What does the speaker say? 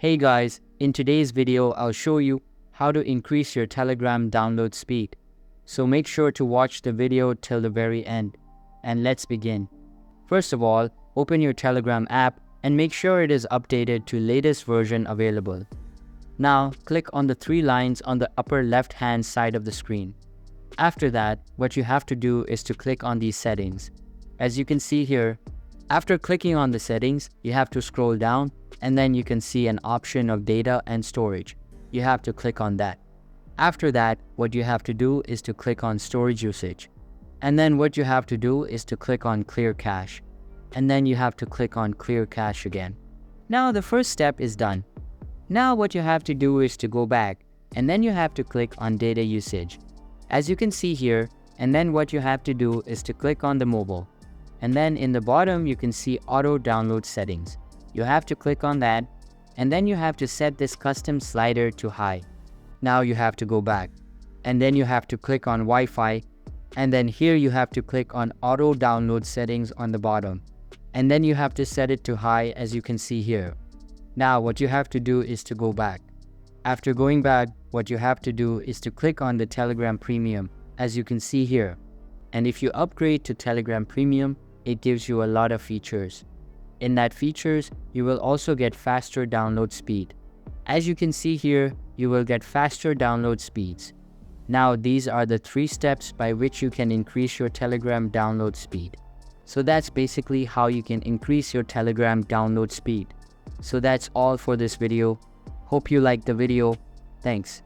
Hey guys, in today's video I'll show you how to increase your Telegram download speed. So make sure to watch the video till the very end. And let's begin. First of all, open your Telegram app and make sure it is updated to latest version available. Now click on the three lines on the upper left hand side of the screen. After that, what you have to do is to click on these settings. As you can see here, after clicking on the settings, you have to scroll down and then you can see an option of data and storage. You have to click on that. After that, what you have to do is to click on storage usage. And then what you have to do is to click on clear cache. And then you have to click on clear cache again. Now the first step is done. Now what you have to do is to go back and then you have to click on data usage. As you can see here, and then what you have to do is to click on the mobile. And then in the bottom you can see auto download settings. You have to click on that and then you have to set this custom slider to high. Now you have to go back and then you have to click on Wi-Fi and then here you have to click on auto download settings on the bottom. And then you have to set it to high as you can see here. Now what you have to do is to go back. After going back, what you have to do is to click on the Telegram Premium as you can see here. And if you upgrade to Telegram Premium, it gives you a lot of features. In that features, you will also get faster download speed. As you can see here, you will get faster download speeds. Now these are the 3 steps by which you can increase your Telegram download speed. So that's basically how you can increase your Telegram download speed. So that's all for this video. Hope you liked the video. Thanks.